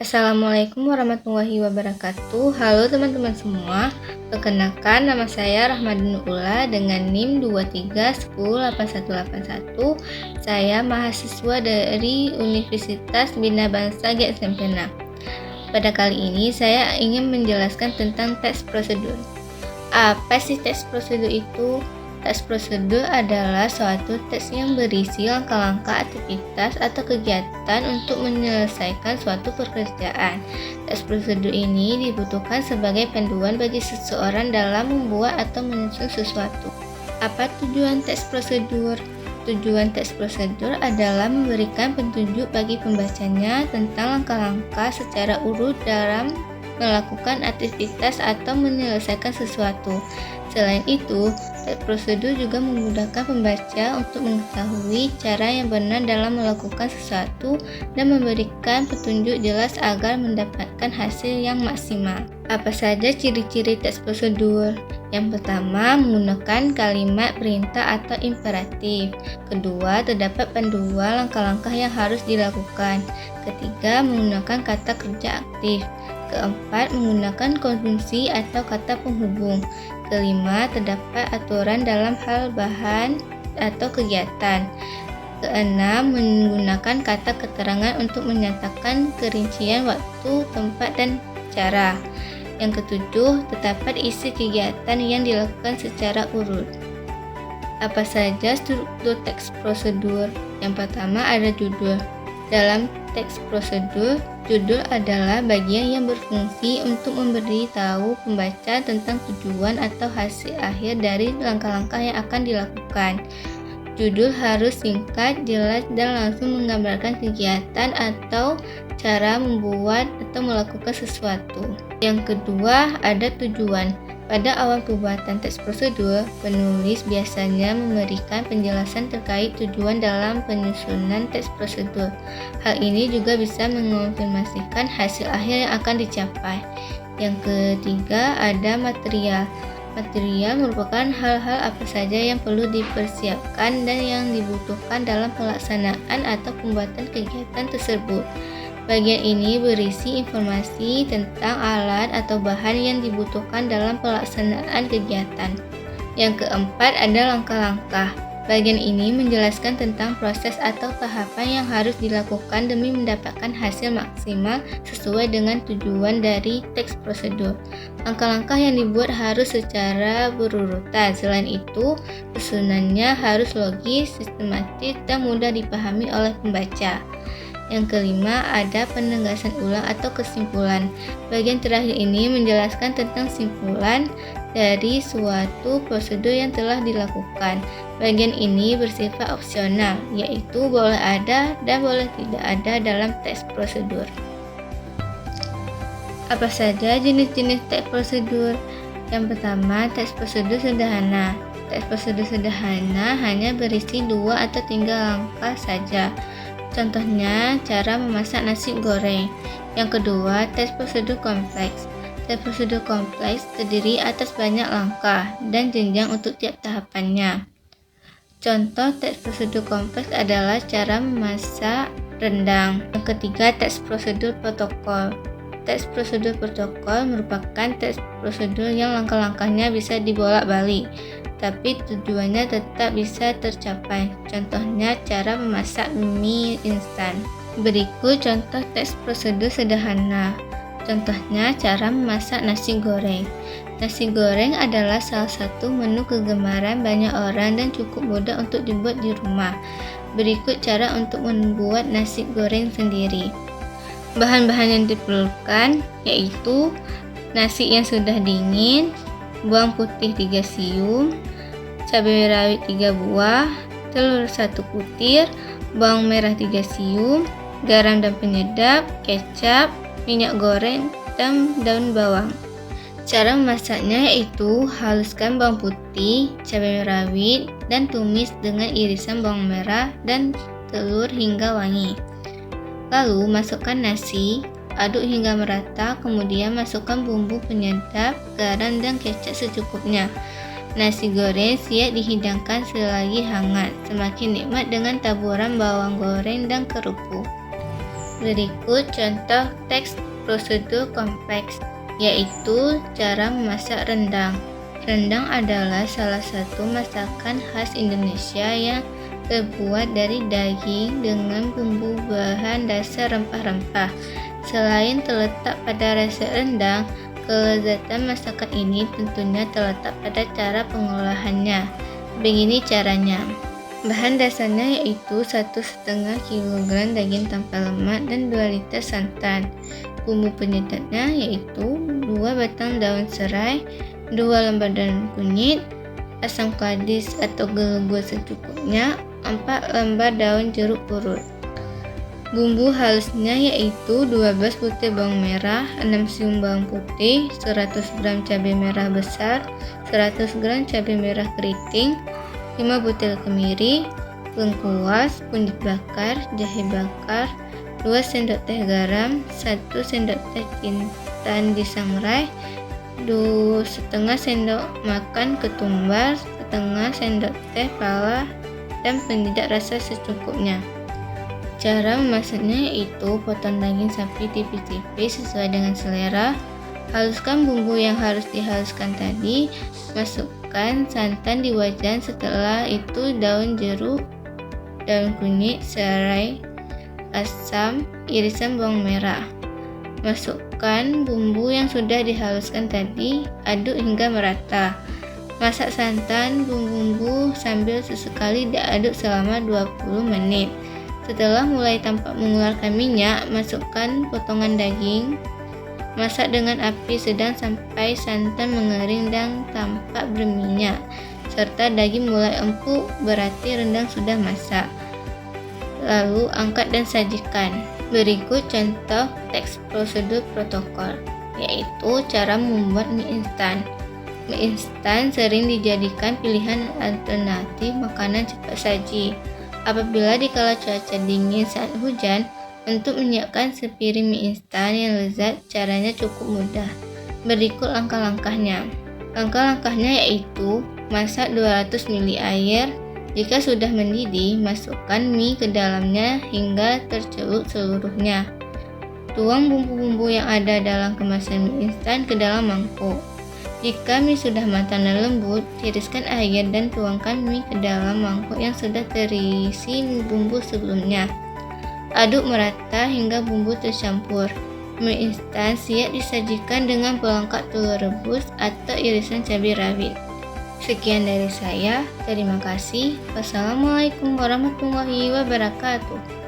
Assalamualaikum warahmatullahi wabarakatuh. Halo teman-teman semua. Perkenalkan, nama saya Rahmadin Ula dengan NIM 23108181. Saya mahasiswa dari Universitas Bina Bangsa GXM Pena. Pada kali ini saya ingin menjelaskan tentang teks prosedur. Apa sih teks prosedur itu? Teks prosedur adalah suatu teks yang berisi langkah-langkah aktivitas atau kegiatan untuk menyelesaikan suatu pekerjaan. Teks prosedur ini dibutuhkan sebagai panduan bagi seseorang dalam membuat atau menyusun sesuatu. Apa tujuan teks prosedur? Tujuan teks prosedur adalah memberikan petunjuk bagi pembacanya tentang langkah-langkah secara urut dalam melakukan aktivitas atau menyelesaikan sesuatu. Selain itu, teks prosedur juga memudahkan pembaca untuk mengetahui cara yang benar dalam melakukan sesuatu dan memberikan petunjuk jelas agar mendapatkan hasil yang maksimal. Apa saja ciri-ciri teks prosedur? Yang pertama, menggunakan kalimat perintah atau imperatif. Kedua, terdapat panduan langkah-langkah yang harus dilakukan. Ketiga, menggunakan kata kerja aktif. Keempat, menggunakan konjungsi atau kata penghubung. Kelima, terdapat aturan dalam hal bahan atau kegiatan. Keenam, menggunakan kata keterangan untuk menyatakan kerincian waktu, tempat, dan cara. Yang ketujuh, terdapat isi kegiatan yang dilakukan secara urut. Apa saja struktur teks prosedur? Yang pertama ada judul. Dalam teks prosedur, judul adalah bagian yang berfungsi untuk memberitahu pembaca tentang tujuan atau hasil akhir dari langkah-langkah yang akan dilakukan. Judul harus singkat, jelas, dan langsung menggambarkan kegiatan atau cara membuat atau melakukan sesuatu. Yang kedua, ada tujuan. Pada awal pembuatan teks prosedur, penulis biasanya memberikan penjelasan terkait tujuan dalam penyusunan teks prosedur. Hal ini juga bisa mengonfirmasikan hasil akhir yang akan dicapai. Yang ketiga, ada material. Material merupakan hal-hal apa saja yang perlu dipersiapkan dan yang dibutuhkan dalam pelaksanaan atau pembuatan kegiatan tersebut. Bagian ini berisi informasi tentang alat atau bahan yang dibutuhkan dalam pelaksanaan kegiatan. Yang keempat ada langkah-langkah. Bagian ini menjelaskan tentang proses atau tahapan yang harus dilakukan demi mendapatkan hasil maksimal sesuai dengan tujuan dari teks prosedur. Langkah-langkah yang dibuat harus secara berurutan. Selain itu, susunannya harus logis, sistematis, dan mudah dipahami oleh pembaca. Yang kelima, ada penegasan ulang atau kesimpulan. Bagian terakhir ini menjelaskan tentang kesimpulan dari suatu prosedur yang telah dilakukan. Bagian ini bersifat opsional, yaitu boleh ada dan boleh tidak ada dalam teks prosedur. Apa saja jenis-jenis teks prosedur? Yang pertama, teks prosedur sederhana. Teks prosedur sederhana hanya berisi 2 atau 3 langkah saja. Contohnya, cara memasak nasi goreng. Yang kedua, teks prosedur kompleks. Teks prosedur kompleks terdiri atas banyak langkah dan jenjang untuk tiap tahapannya. Contoh teks prosedur kompleks adalah cara memasak rendang. Yang ketiga, teks prosedur protokol. Teks prosedur protokol merupakan teks prosedur yang langkah-langkahnya bisa dibolak-balik, tapi tujuannya tetap bisa tercapai. Contohnya cara memasak mie instan. Berikut contoh teks prosedur sederhana. Contohnya cara memasak nasi goreng. Nasi goreng adalah salah satu menu kegemaran banyak orang dan cukup mudah untuk dibuat di rumah. Berikut cara untuk membuat nasi goreng sendiri. Bahan-bahan yang diperlukan yaitu nasi yang sudah dingin, bawang putih 3 siung, cabai rawit 3 buah, telur 1 butir, bawang merah 3 siung, garam dan penyedap, kecap, minyak goreng, dan daun bawang. Cara memasaknya yaitu haluskan bawang putih, cabai rawit, dan tumis dengan irisan bawang merah dan telur hingga wangi. Lalu masukkan nasi, aduk hingga merata, kemudian masukkan bumbu penyedap, garam, dan kecap secukupnya. Nasi goreng siap dihidangkan selagi hangat, semakin nikmat dengan taburan bawang goreng dan kerupuk. Berikut contoh teks prosedur kompleks, yaitu cara memasak rendang. Rendang adalah salah satu masakan khas Indonesia yang terbuat dari daging dengan bumbu bahan dasar rempah-rempah. Selain terletak pada resep rendang, kelezatan masakan ini tentunya terletak pada cara pengolahannya. Begini caranya. Bahan dasarnya yaitu 1,5 kg daging tanpa lemak dan 2 liter santan. Bumbu penyedapnya yaitu 2 batang daun serai, 2 lembar daun kunyit, asam kladis atau gelugur secukupnya, 4 lembar daun jeruk purut. Bumbu halusnya yaitu 12 butir bawang merah, 6 siung bawang putih, 100 gram cabai merah besar, 100 gram cabai merah keriting, 5 butir kemiri, lengkuas, kunyit bakar, jahe bakar, 2 sendok teh garam, 1 sendok teh jintan disangrai, 2,5 sendok makan ketumbar, setengah sendok teh pala, dan penyedap rasa secukupnya. Cara memasaknya yaitu potong daging sapi tipis-tipis sesuai dengan selera, haluskan bumbu yang harus dihaluskan tadi, masukkan santan di wajan, setelah itu daun jeruk, daun kunyit, serai, asam, irisan bawang merah. Masukkan bumbu yang sudah dihaluskan tadi, aduk hingga merata. Masak santan, bumbu sambil sesekali diaduk selama 20 menit. Setelah mulai tampak mengeluarkan minyak, masukkan potongan daging. Masak dengan api sedang sampai santan mengering dan tampak berminyak, serta daging mulai empuk, berarti rendang sudah masak. Lalu angkat dan sajikan. Berikut contoh teks prosedur protokol, yaitu cara membuat mie instan. Mie instan sering dijadikan pilihan alternatif makanan cepat saji. Apabila dikala cuaca dingin saat hujan, untuk menyiapkan sepiring mie instan yang lezat, caranya cukup mudah. Berikut langkah-langkahnya. Langkah-langkahnya yaitu masak 200 ml air. Jika sudah mendidih, masukkan mie ke dalamnya hingga tercelup seluruhnya. Tuang bumbu-bumbu yang ada dalam kemasan mie instan ke dalam mangkuk. Jika mie sudah matang dan lembut, tiriskan air dan tuangkan mie ke dalam mangkuk yang sudah terisi bumbu sebelumnya. Aduk merata hingga bumbu tercampur. Mie instan siap disajikan dengan pelengkap telur rebus atau irisan cabai rawit. Sekian dari saya, terima kasih. Wassalamualaikum warahmatullahi wabarakatuh.